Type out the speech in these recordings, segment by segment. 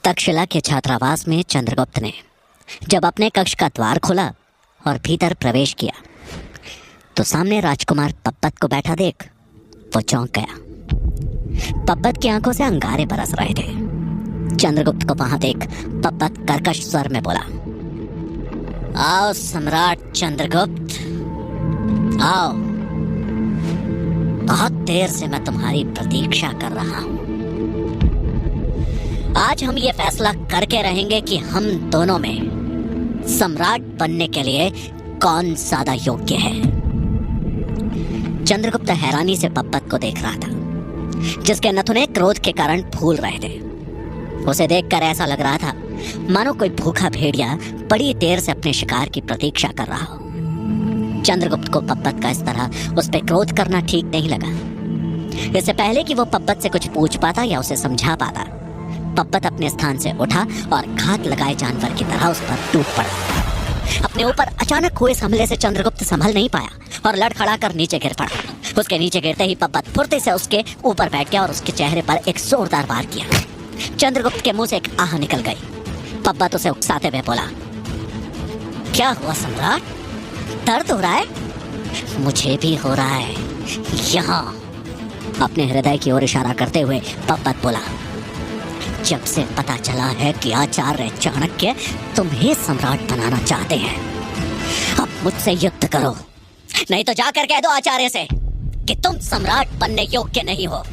तक्षशिला के छात्रावास में चंद्रगुप्त ने जब अपने कक्ष का द्वार खोला और भीतर प्रवेश किया तो सामने राजकुमार पप्पत को बैठा देख वो चौंक गया। पप्पत की आंखों से अंगारे बरस रहे थे। चंद्रगुप्त को वहां देख पप्पत कर्कश स्वर में बोला, आओ सम्राट चंद्रगुप्त, आओ। बहुत देर से मैं तुम्हारी प्रतीक्षा कर रहा हूं। आज हम ये फैसला करके रहेंगे कि हम दोनों में सम्राट बनने के लिए कौन ज्यादा योग्य है। चंद्रगुप्त हैरानी से पप्पत को देख रहा था, जिसके नथुने क्रोध के कारण फूल रहे थे। उसे देखकर ऐसा लग रहा था मानो कोई भूखा भेड़िया बड़ी देर से अपने शिकार की प्रतीक्षा कर रहा हो। चंद्रगुप्त को पप्पत का इस तरह उस पर क्रोध करना ठीक नहीं लगा। इससे पहले कि वो पप्पत से कुछ पूछ पाता या उसे समझा पाता, पप्पत अपने स्थान से उठा और घात लगाए जानवर की तरह उस पर टूट पड़ा। अपने ऊपर अचानक हुए इस हमले से चंद्रगुप्त संभल नहीं पाया और लड़खड़ा कर नीचे गिर पड़ा। उसके नीचे गिरते ही पप्पत फुर्ती से उसके ऊपर बैठ गया और उसके चेहरे पर एक जोरदार वार किया। चंद्रगुप्त के मुंह से एक आह निकल गई। पप्पत उसे उकसाते हुए बोला, क्या हुआ सम्राट, दर्द हो रहा है? मुझे भी हो रहा है। यहाँ अपने हृदय की ओर इशारा करते हुए पप्पत बोला, जब से पता चला है कि आचार्य चाणक्य तुम्हें सम्राट बनाना चाहते हैं, अब मुझसे युद्ध करो, नहीं तो जाकर कह दो आचार्य से कि तुम सम्राट बनने योग्य नहीं हो।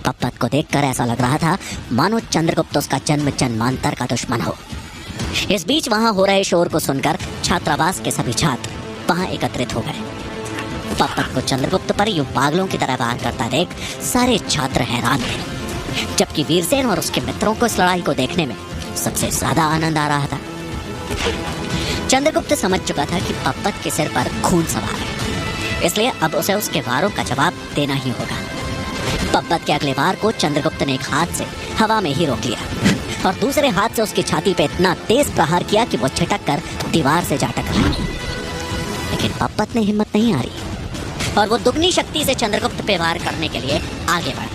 पप्पत को देखकर ऐसा लग रहा था मानो चंद्रगुप्त उसका जन्म जन्मांतर का दुश्मन हो। इस बीच वहां हो रहे शोर को सुनकर छात्रावास के सभी छात्र वहां एकत्रित हो गए। पप्पत को चंद्रगुप्त पर यूं पागलों की तरह वार करता देख सारे छात्र हैरान थे, जबकि वीरसेन और उसके मित्रों को इस लड़ाई को देखने में सबसे ज्यादा आनंद आ रहा था। चंद्रगुप्त समझ चुका था कि पप्पत के सिर पर खून सवार है, इसलिए अब उसे उसके वारों का जवाब देना ही होगा। पप्पत के अगले वार को चंद्रगुप्त ने एक हाथ से हवा में ही रोक लिया और दूसरे हाथ से उसकी छाती पे इतना तेज प्रहार किया कि वो छिटक कर दीवार से जा टकरा। लेकिन पप्पत ने हिम्मत नहीं हारी और वो दुगनी शक्ति से चंद्रगुप्त पे वार करने के लिए आगे बढ़ा।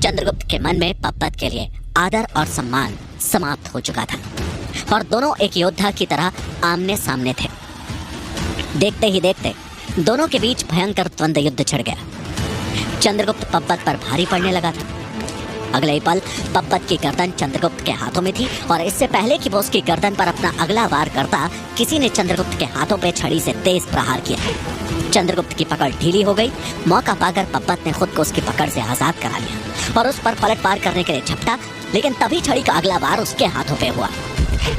चंद्रगुप्त के मन में पप्पत के लिए आदर और सम्मान समाप्त हो चुका था और दोनों एक योद्धा की तरह आमने सामने थे। देखते ही देखते दोनों के बीच भयंकर द्वंद्व युद्ध छिड़ गया। चंद्रगुप्त पप्पत पर भारी पड़ने लगा था। अगले ही पल पप्पत की गर्दन चंद्रगुप्त के हाथों में थी और इससे पहले कि वो उसकी गर्दन पर अपना अगला वार करता, किसी ने चंद्रगुप्त के हाथों पे छड़ी से तेज प्रहार किया। चंद्रगुप्त की पकड़ ढीली हो गई। मौका पाकर पप्पत ने खुद को उसकी पकड़ से आजाद करा लिया और उस पर पलट पार करने के लिए झपटा, लेकिन तभी छड़ी का अगला वार उसके हाथों पे हुआ।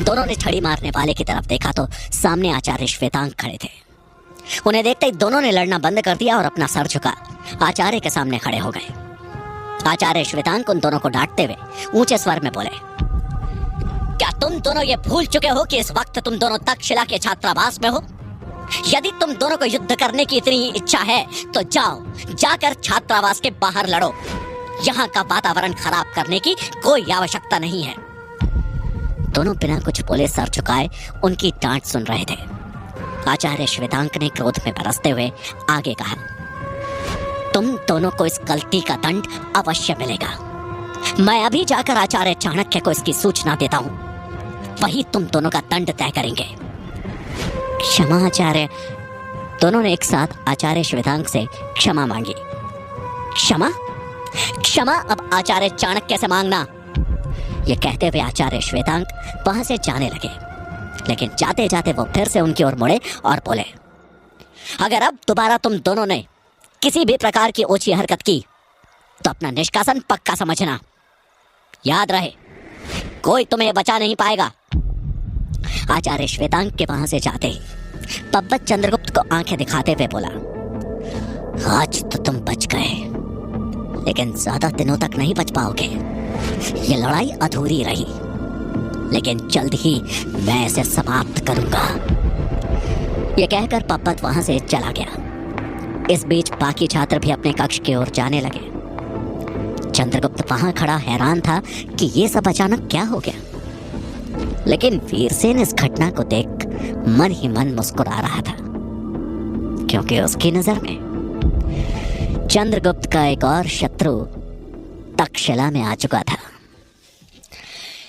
दोनों ने छड़ी मारने वाले की तरफ देखा तो सामने आचार्य श्वेतांक खड़े थे। उन्हें देखते ही दोनों ने लड़ना बंद कर दिया और अपना सर झुका आचार्य के सामने खड़े हो गए। आचार्य श्वेतांक उन दोनों को डांटते हुए ऊंचे स्वर में बोले, क्या तुम दोनों ये भूल चुके हो कि इस वक्त तुम दोनों तक्षशिला के छात्रावास में हो? यदि तुम दोनों को युद्ध करने की इतनी इच्छा है तो जाओ, जाकर छात्रावास के बाहर लड़ो। यहाँ का वातावरण खराब करने की कोई आवश्यकता नहीं है। दोनों बिना कुछ बोले सर झुकाए उनकी डांट सुन रहे थे। आचार्य श्वेतांक ने क्रोध में बरसते हुए आगे कहा, तुम दोनों को इस गलती का दंड अवश्य मिलेगा। मैं अभी जाकर आचार्य चाणक्य को इसकी सूचना देता हूं, वही तुम दोनों का दंड तय करेंगे। क्षमा आचार्य। दोनों ने एक साथ आचार्य श्वेतांक से क्षमा मांगी। क्षमा? क्षमा अब आचार्य चाणक्य से मांगना। ये कहते हुए आचार्य श्वेतांक वहां से जाने लगे, लेकिन जाते जाते वो फिर से उनकी ओर मुड़े और बोले, अगर अब दोबारा तुम दोनों ने किसी भी प्रकार की ओछी हरकत की तो अपना निष्कासन पक्का समझना। याद रहे, कोई तुम्हें बचा नहीं पाएगा। आचार्य श्वेतांक के वहां से जाते ही पप्पत चंद्रगुप्त को आंखें दिखाते हुए बोला, आज तो तुम बच गए, लेकिन ज्यादा दिनों तक नहीं बच पाओगे। ये लड़ाई अधूरी रही, लेकिन जल्द ही मैं इसे समाप्त करूंगा। यह कहकर पप्पत वहां से चला गया। इस बीच बाकी छात्र भी अपने कक्ष की ओर जाने लगे। चंद्रगुप्त वहां खड़ा हैरान था कि ये सब अचानक क्या हो गया, लेकिन वीरसेन इस घटना को देख मन ही मन मुस्कुरा रहा था, क्योंकि उसकी नजर में चंद्रगुप्त का एक और शत्रु तक्षशिला में आ चुका था।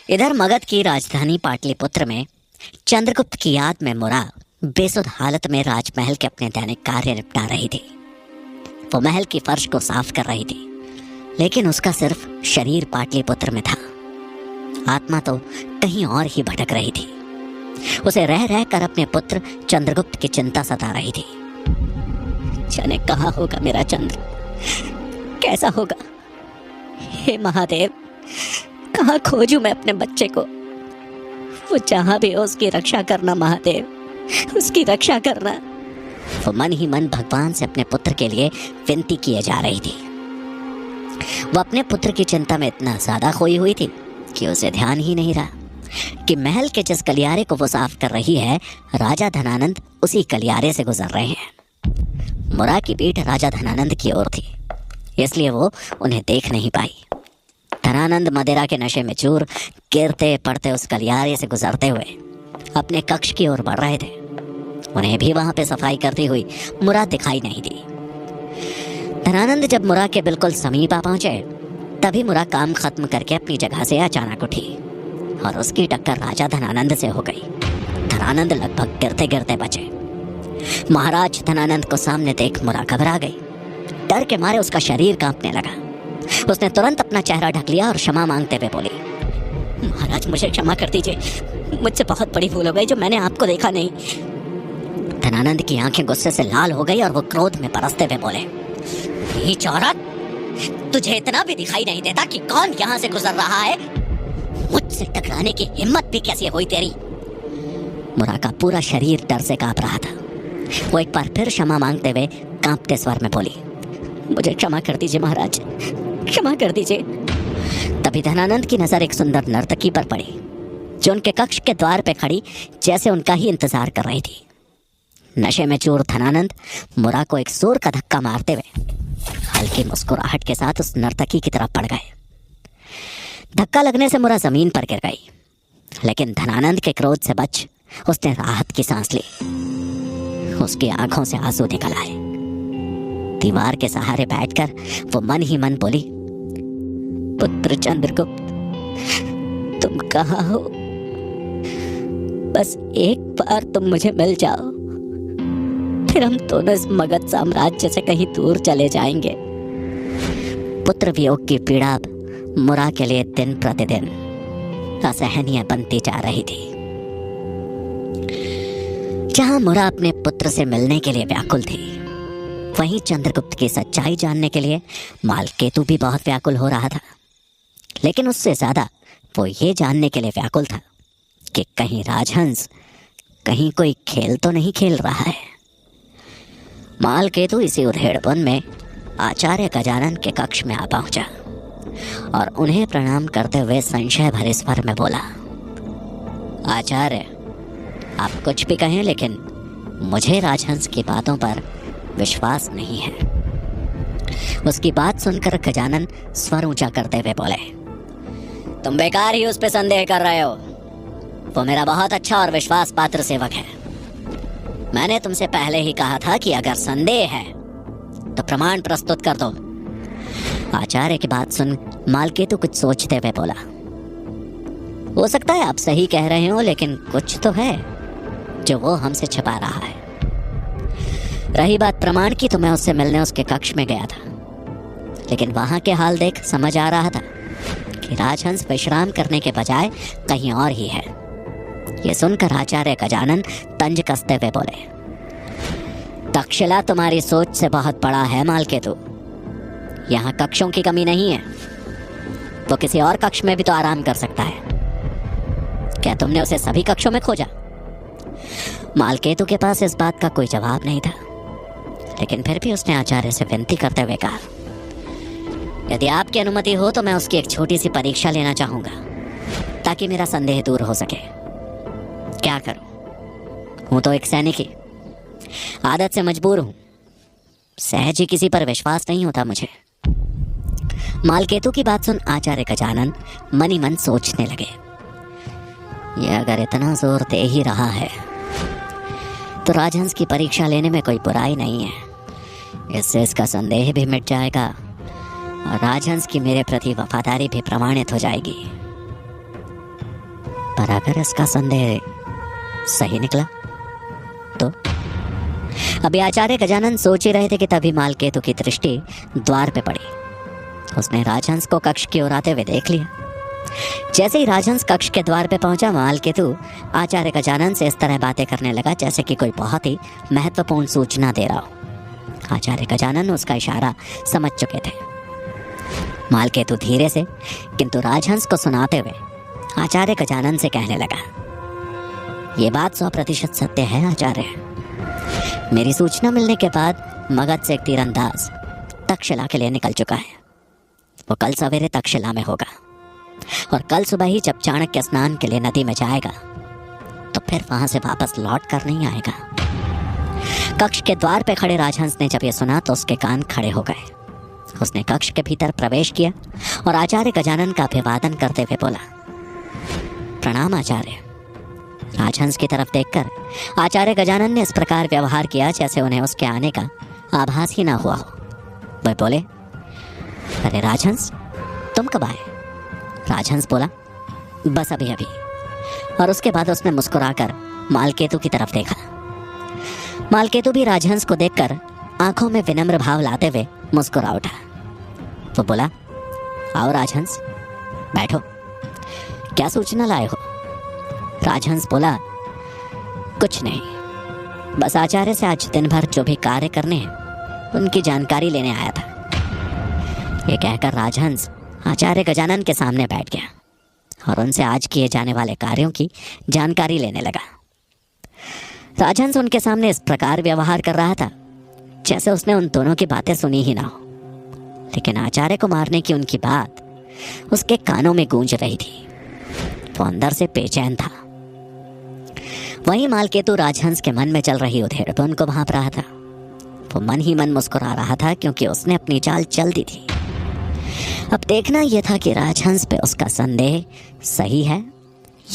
इधर मगध की राजधानी पाटलिपुत्र में चंद्रगुप्त की याद में मुरा बेसुध हालत में राजमहल के अपने दैनिक कार्य निपटा रही थी। वो महल की फर्श को साफ कर रही थी, लेकिन उसका सिर्फ शरीर पाटलिपुत्र में था। आत्मा तो कहीं और ही भटक रही थी। उसे रह रह कर अपने पुत्र चंद्रगुप्त की चिंता सता रही थी। जाने कहाँ होगा मेरा चंद्र, कैसा होगा? हे महादेव, कहाँ खोजूं मैं अपने बच्चे को? वो जहां भी हो उसकी रक्षा करना महादेव, उसकी रक्षा करना। वो मन ही मन भगवान से अपने पुत्र के लिए विनती किए जा रही थी। वो अपने पुत्र की चिंता में इतना ज्यादा खोई हुई थी कि उसे ध्यान ही नहीं रहा कि महल के जिस गलियारे को वो साफ कर रही है, राजा धनानंद उसी गलियारे से गुजर रहे हैं। मुरा की पीठ राजा धनानंद की ओर थी, इसलिए वो उन्हें देख नहीं पाई। धनानंद मदिरा के नशे में चूर गिरते पड़ते उस गलियारे से गुजरते हुए अपने कक्ष की ओर बढ़ रहे थे। उन्हें भी वहां पे सफाई करती हुई मुरा दिखाई नहीं दी। धनानंद जब मुरा के बिल्कुल समीप आ पहुंचे, तभी मुरा काम खत्म करके अपनी जगह से अचानक उठी और उसकी टक्कर राजा धनानंद से हो गई। धनानंद लगभग गिरते गिरते बचे। महाराज धनानंद को सामने देख मुरा घबरा गई। डर के मारे उसका शरीर कांपने लगा। उसने तुरंत अपना चेहरा ढक लिया और क्षमा मांगते हुए बोली, महाराज मुझे क्षमा कर दीजिए, मुझसे बहुत बड़ी भूल हो गई जो मैंने आपको देखा नहीं। धनानंद की आंखें गुस्से से लाल हो गई और वो क्रोध में बरसते हुए बोले, ये औरत, तुझे इतना भी दिखाई नहीं देता कि कौन यहाँ से गुजर रहा है? मुझसे टकराने की हिम्मत भी कैसी हुई तेरी? मुरा का पूरा शरीर डर से कांप रहा था। वो एक बार फिर क्षमा मांगते हुए कांपते स्वर में बोली, मुझे क्षमा कर दीजिए महाराज, क्षमा कर दीजिए। तभी धनानंद की नजर एक सुंदर नर्तकी पर पड़ी जो उनके कक्ष के द्वार पे खड़ी जैसे उनका ही इंतजार कर रही थी। नशे में चूर धनानंद मुरा को एक जोर का धक्का मारते हुए हल्की मुस्कुराहट के साथ उस नर्तकी की तरफ बढ़ गए। धक्का लगने से मुरा जमीन पर गिर गई, लेकिन धनानंद के क्रोध से बच उसने राहत की सांस ली। उसकी आंखों से आंसू निकल आए। दीवार के सहारे बैठकर वो मन ही मन बोली, पुत्र चंद्रगुप्त, तुम कहाँ हो? बस एक बार तुम मुझे मिल जाओ, फिर हम दोनों इस मगध साम्राज्य से कहीं दूर चले जाएंगे। पुत्र वियोग की पीड़ा मुरा के लिए दिन प्रतिदिन असहनीय बनती जा रही थी। जहां मुरा अपने पुत्र से मिलने के लिए व्याकुल थी, वहीं चंद्रगुप्त की सच्चाई जानने के लिए मालकेतु भी बहुत व्याकुल हो रहा था। लेकिन उससे ज्यादा वो ये जानने के लिए व्याकुल था कि कहीं राजहंस कहीं कोई खेल तो नहीं खेल रहा है। मालकेतु इसी उधेड़पुन में आचार्य गजानन के कक्ष में आ पहुंचा और उन्हें प्रणाम करते हुए संशय भरे स्वर में बोला, आचार्य, आप कुछ भी कहें, लेकिन मुझे राजहंस की बातों पर विश्वास नहीं है। उसकी बात सुनकर गजानन स्वर ऊंचा करते हुए बोले, तुम बेकार ही उस पे संदेह कर रहे हो। वो मेरा बहुत अच्छा और विश्वास पात्र सेवक है। मैंने तुमसे पहले ही कहा था कि अगर संदेह है तो प्रमाण प्रस्तुत कर दो। आचार्य की बात सुन मालकेतु कुछ सोचते हुए बोला, हो सकता है आप सही कह रहे हो, लेकिन कुछ तो है जो वो हमसे छिपा रहा है। रही बात प्रमाण की, तो मैं उससे मिलने उसके कक्ष में गया था, लेकिन वहां के हाल देख समझ आ रहा था कि राजहंस विश्राम करने के बजाय कहीं और ही है। ये सुनकर आचार्य गजानन तंज कसते हुए बोले, तक्षशिला तुम्हारी सोच से बहुत बड़ा है मालकेतु। यहाँ कक्षों की कमी नहीं है, वो किसी और कक्ष में भी तो आराम कर सकता है। क्या तुमने उसे सभी कक्षों में खोजा? मालकेतु के पास इस बात का कोई जवाब नहीं था, लेकिन फिर भी उसने आचार्य से विनती करते हुए कहा, यदि आपकी अनुमति हो तो मैं उसकी एक छोटी सी परीक्षा लेना चाहूंगा, ताकि मेरा संदेह दूर हो सके। क्या करूं? हूं तो एक सैनिक ही, आदत से मजबूर हूं, सहज ही किसी पर विश्वास नहीं होता मुझे। मालकेतु की बात सुन आचार्य गजानन मन ही मन सोचने लगे, यह अगर इतना जोर दे ही रहा है तो राजहंस की परीक्षा लेने में कोई बुराई नहीं है। इससे इसका संदेह भी मिट जाएगा और राजहंस की मेरे प्रति वफादारी भी प्रमाणित हो जाएगी। पर अगर इसका संदेह सही निकला तो? अभी आचार्य गजानन सोच ही रहे थे कि तभी मालकेतु की दृष्टि द्वार पे पड़ी। उसने राजहंस को कक्ष की ओर आते हुए देख लिया। जैसे ही राजहंस कक्ष के द्वार पे पहुंचा, मालकेतु आचार्य गजानन से इस तरह बातें करने लगा जैसे कि कोई बहुत ही महत्वपूर्ण सूचना दे रहा हो। आचार्य गजानन उसका इशारा समझ चुके थे। मालकेतु धीरे से किंतु राजहंस को सुनाते हुए आचार्य गजानन से कहने लगा, ये बात 100% सत्य है आचार्य। मेरी सूचना मिलने के बाद मगध से एक तीरंदाज तक्षशिला के लिए निकल चुका है। वो कल सवेरे तक्षशिला में होगा और कल सुबह ही जब चाणक्य स्नान के लिए नदी में जाएगा तो फिर वहां से वापस लौट कर नहीं आएगा। कक्ष के द्वार पे खड़े राजहंस ने जब ये सुना तो उसके कान खड़े हो गए। उसने कक्ष के भीतर प्रवेश किया और आचार्य गजानन का अभिवादन करते हुए बोला, प्रणाम आचार्य। राजहंस की तरफ देखकर आचार्य गजानन ने इस प्रकार व्यवहार किया जैसे उन्हें उसके आने का आभास ही ना हुआ हो। वह बोले, अरे राजहंस, तुम कब आए? राजहंस बोला, बस अभी अभी। और उसके बाद उसने मुस्कुराकर मालकेतु की तरफ देखा। मालकेतु भी राजहंस को देखकर आंखों में विनम्र भाव लाते हुए मुस्कुरा उठा। वो बोला, आओ राजहंस, बैठो। क्या सूचना लाए हो? राजहंस बोला, कुछ नहीं, बस आचार्य से आज दिन भर जो भी कार्य करने हैं उनकी जानकारी लेने आया था। ये कहकर राजहंस आचार्य गजानन के सामने बैठ गया और उनसे आज किए जाने वाले कार्यों की जानकारी लेने लगा। राजहंस उनके सामने इस प्रकार व्यवहार कर रहा था जैसे उसने उन दोनों की बातें सुनी ही ना हो, लेकिन आचार्य को मारने की उनकी बात उसके कानों में गूंज रही थी। वो अंदर से बेचैन था। वहीं मालकेतु राजहंस के मन में चल रही उधेड़पुन को भांप रहा था। वो मन ही मन मुस्कुरा रहा था क्योंकि उसने अपनी चाल चल दी थी। अब देखना यह था कि राजहंस पे उसका संदेह सही है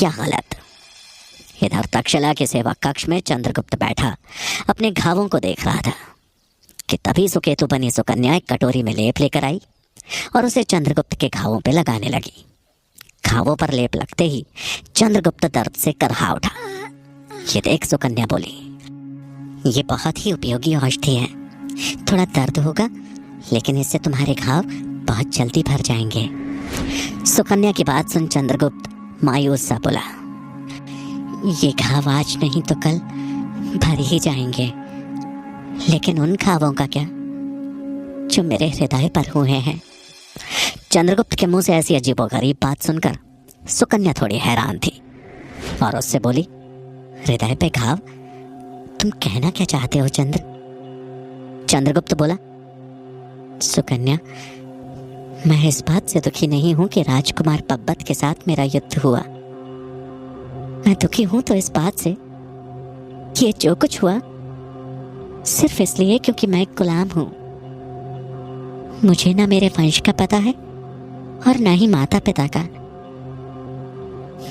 या गलत। इधर तक्षशिला के सेवा कक्ष में चंद्रगुप्त बैठा अपने घावों को देख रहा था कि तभी सुकेतु बनी सुकन्या एक कटोरी में लेप लेकर आई और उसे चंद्रगुप्त के घावों पे लगाने लगी। घावों पर लेप लगते ही चंद्रगुप्त दर्द से करहा उठा। ये देख सुकन्या बोली, ये बहुत ही उपयोगी औषधि है। थोड़ा दर्द होगा लेकिन इससे तुम्हारे घाव बहुत जल्दी भर जाएंगे। सुकन्या की बात सुन चंद्रगुप्त मायूस सा बोला, ये घाव आज नहीं तो कल भर ही जाएंगे, लेकिन उन घावों का क्या जो मेरे हृदय पर हुए हैं? चंद्रगुप्त के मुंह से ऐसी अजीबोगरीब बात सुनकर सुकन्या थोड़ी हैरान थी और उससे बोली, हृदय पे घाव? तुम कहना क्या चाहते हो चंद्र? चंद्रगुप्त बोला, सुकन्या, मैं इस बात से दुखी नहीं हूं कि राजकुमार पब्बत के साथ मेरा युद्ध हुआ। मैं दुखी हूं तो इस बात से कि ये जो कुछ हुआ सिर्फ इसलिए क्योंकि मैं एक गुलाम हूं। मुझे ना मेरे वंश का पता है और ना ही माता पिता का।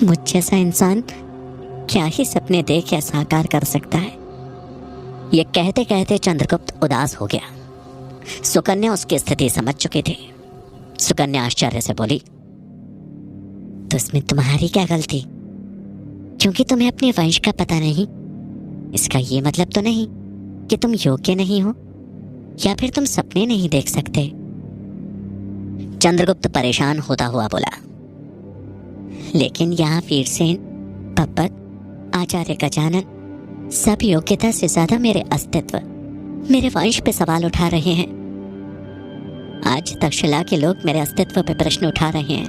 मुझ जैसा इंसान क्या ही सपने देख या साकार कर सकता है? ये कहते कहते चंद्रगुप्त उदास हो गया। सुकन्या उसकी स्थिति समझ चुकी थी। सुकन्या आश्चर्य से बोली, तो इसमें तुम्हारी क्या गलती? क्योंकि तुम्हें अपने वंश का पता नहीं, इसका ये मतलब तो नहीं कि तुम योग्य नहीं हो या फिर तुम सपने नहीं देख सकते। चंद्रगुप्त परेशान होता हुआ बोला, लेकिन यहाँ वीरसेन, पब्बत, आचार्य गजानन सब योग्यता से ज्यादा मेरे अस्तित्व, मेरे वंश पे सवाल उठा रहे हैं। आज तक्षशिला के लोग मेरे अस्तित्व पे प्रश्न उठा रहे हैं,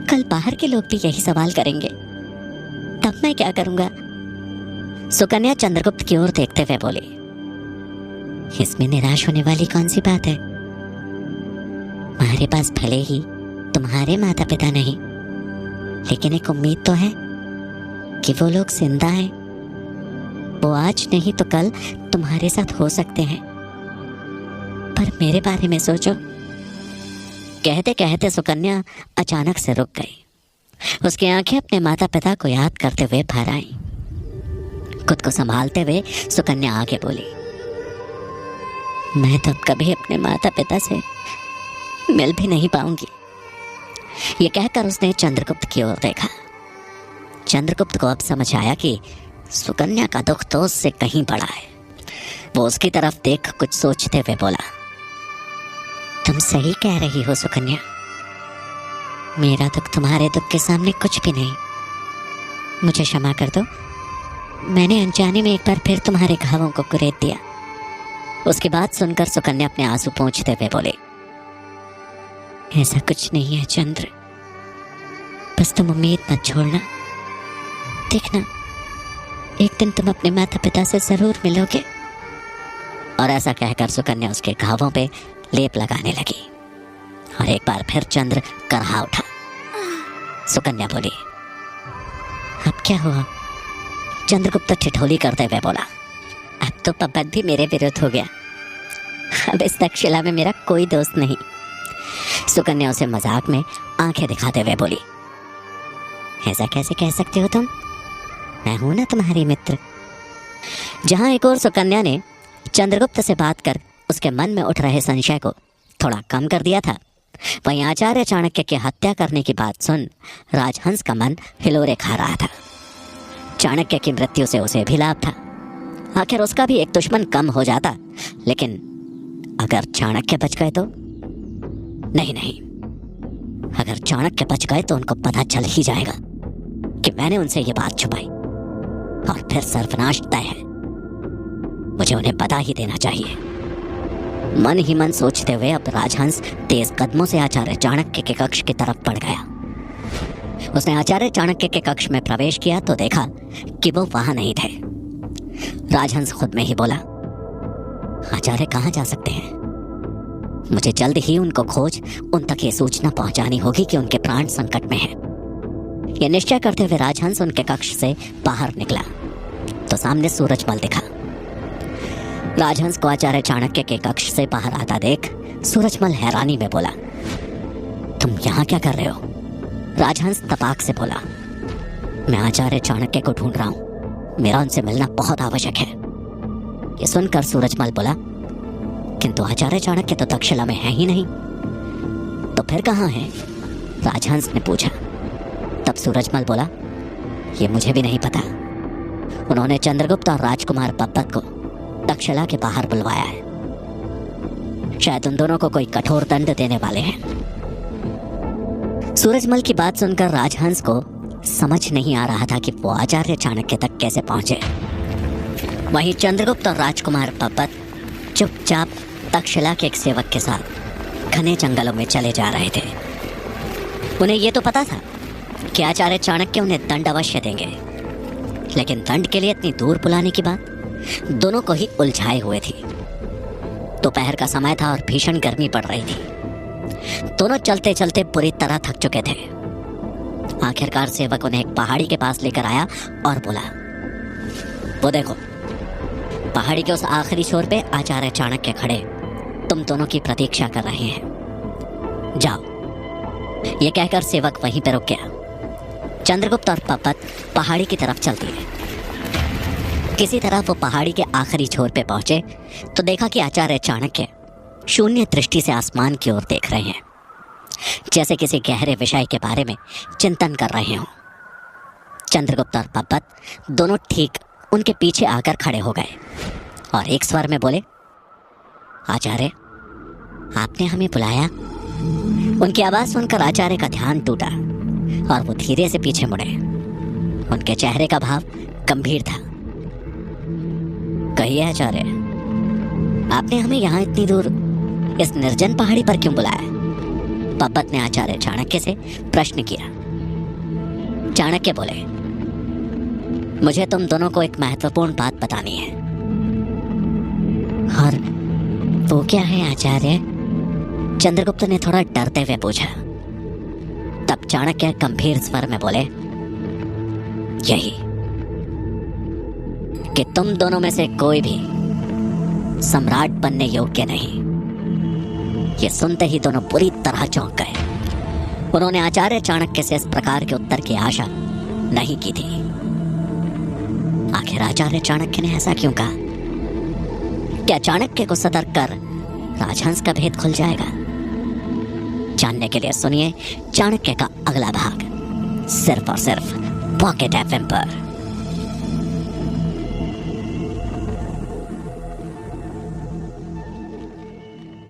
कल बाहर के लोग भी यही सवाल करेंगे, तब मैं क्या करूंगा? सुकन्या चंद्रगुप्त की ओर देखते हुए बोली, इसमें निराश होने वाली कौन सी बात है? हमारे पास भले ही तुम्हारे माता पिता नहीं, लेकिन एक उम्मीद तो है कि वो लोग जिंदा हैं। वो आज नहीं तो कल तुम्हारे साथ हो सकते हैं। पर मेरे बारे में सोचो। कहते कहते सुकन्या अचानक से रुक गई। उसकी आंखें अपने माता पिता को याद करते हुए भर आईं। खुद को संभालते हुए सुकन्या आगे बोली, मैं तो कभी अपने माता पिता से मिल भी नहीं पाऊंगी। ये कहकर उसने चंद्रगुप्त की ओर देखा चंद्रगुप्त को अब समझ आया कि सुकन्या का दुख तो उससे कहीं बड़ा है। वो उसकी तरफ देख कुछ सोचते हुए बोला, तुम सही कह रही हो सुकन्या, मेरा दुख तुम्हारे दुख के सामने कुछ भी नहीं। मुझे क्षमा कर दो, मैंने अनजाने में एक बार फिर तुम्हारे घावों को कुरेद दिया। उसकी बात सुनकर सुकन्या अपने आंसू पोंछते हुए बोले, ऐसा कुछ नहीं है चंद्र, बस तुम उम्मीद मत छोड़ना। देखना, एक दिन तुम अपने माता पिता से जरूर मिलोगे। और ऐसा कहकर सुकन्या उसके घावों पे लेप लगाने लगी और एक बार फिर चंद्र करहा उठा। सुकन्या बोली, अब क्या हुआ? चंद्रगुप्त ठिठोली करते हुए बोला, अब तो पब्बत भी मेरे विरुद्ध हो गया। अब इस तक्षशिला में मेरा कोई दोस्त नहीं। सुकन्या उसे मजाक में आंखें दिखाते हुए बोली, ऐसा कैसे कह सकते हो तुम? मैं हूं ना तुम्हारी मित्र। जहां एक और सुकन्या ने चंद्रगुप्त से बात कर उसके मन में उठ रहे संशय को थोड़ा कम कर दिया था, वहीं आचार्य चाणक्य की हत्या करने की बात सुन राजहंस का मन हिलोरे खा रहा था। चाणक्य की मृत्यु से उसे भी लाभ था। आखिर उसका भी एक दुश्मन कम हो जाता। लेकिन अगर चाणक्य बच गए तो? नहीं, अगर चाणक्य बच गए तो उनको पता चल ही जाएगा कि मैंने उनसे ये बात छुपाई और फिर सर्वनाश तय है। मुझे उन्हें बता ही देना चाहिए। मन ही मन सोचते हुए अब राजहंस तेज कदमों से आचार्य चाणक्य के कक्ष की तरफ बढ़ गया। उसने आचार्य चाणक्य के कक्ष में प्रवेश किया तो देखा कि वो वहां नहीं थे। राजहंस खुद में ही बोला, आचार्य कहाँ जा सकते हैं? मुझे जल्द ही उनको खोज उन तक ये सूचना पहुंचानी होगी कि उनके प्राण संकट में हैं। ये निश्चय करते हुए राजहंस उनके कक्ष से बाहर निकला तो सामने सूरजमल दिखा। राजहंस को आचार्य चाणक्य के कक्ष से बाहर आता देख सूरजमल हैरानी में बोला, तुम यहाँ क्या कर रहे हो? राजहंस तपाक से बोला, मैं आचार्य चाणक्य को ढूंढ रहा हूँ, मेरा उनसे मिलना बहुत आवश्यक है। ये सुनकर सूरजमल बोला, किंतु आचार्य चाणक्य तो तक्षशिला में है ही नहीं। तो फिर कहाँ है? राजहंस ने पूछा। तब सूरजमल बोला, ये मुझे भी नहीं पता। उन्होंने चंद्रगुप्त और राजकुमार पब्बत को तक्षशिला के बाहर बुलवाया है। शायद उन दोनों को कोई कठोर दंड देने वाले हैं। सूरजमल की बात सुनकर राजहंस को समझ नहीं आ रहा था कि वो आचार्य चाणक्य तक कैसे पहुंचे। वहीं चंद्रगुप्त और राजकुमार पब्बत चुपचाप तक्षशिला के एक सेवक के साथ घने जंगलों में चले जा रहे थे। उन्हें यह तो पता था कि आचार्य चाणक्य उन्हें दंड अवश्य देंगे, लेकिन दंड के लिए इतनी दूर बुलाने की बात दोनों को ही उलझाए हुए थी। दोपहर का समय था और भीषण गर्मी पड़ रही थी। दोनों चलते चलते बुरी तरह थक चुके थे। आखिरकार सेवक उन्हें एक पहाड़ी के पास लेकर आया और बोला, वो देखो, पहाड़ी के उस आखिरी छोर पे आचार्य चाणक्य खड़े तुम दोनों की प्रतीक्षा कर रहे हैं। जाओ। ये कहकर सेवक वहीं पर रुक गया। चंद्रगुप्त और पब्बत पहाड़ी की तरफ चल दिए। किसी तरह वो पहाड़ी के आखिरी छोर पे पहुंचे तो देखा कि आचार्य चाणक्य शून्य दृष्टि से आसमान की ओर देख रहे हैं, जैसे किसी गहरे विषय के बारे में चिंतन कर रहे हों। चंद्रगुप्त और पब्बत दोनों ठीक उनके पीछे आकर खड़े हो गए और एक स्वर में बोले, आचार्य, आपने हमें बुलाया? उनकी आवाज सुनकर आचार्य का ध्यान टूटा और वो धीरे से पीछे मुड़े। उनके चेहरे का भाव गंभीर था। कहिए आचार्य, आपने हमें यहाँ इतनी दूर इस निर्जन पहाड़ी पर क्यों बुलाया? पब्बत ने आचार्य चाणक्य से प्रश्न किया। चाणक्य बोले, मुझे तुम दोनों को एक महत्वपूर्ण बात बतानी है। और वो क्या है आचार्य? चंद्रगुप्त ने थोड़ा डरते हुए पूछा। तब चाणक्य गंभीर स्वर में बोले, यही कि तुम दोनों में से कोई भी सम्राट बनने योग्य नहीं। ये सुनते ही दोनों बुरी तरह चौंक गए। उन्होंने आचार्य चाणक्य से इस प्रकार के उत्तर की आशा नहीं की थी। आखिर आचार्य चाणक्य ने ऐसा क्यों कहा? क्या चाणक्य को सतर्क कर राजहंस का भेद खुल जाएगा? जानने के लिए सुनिए चाणक्य का अगला भाग, सिर्फ और सिर्फ पॉकेट एफएम पर।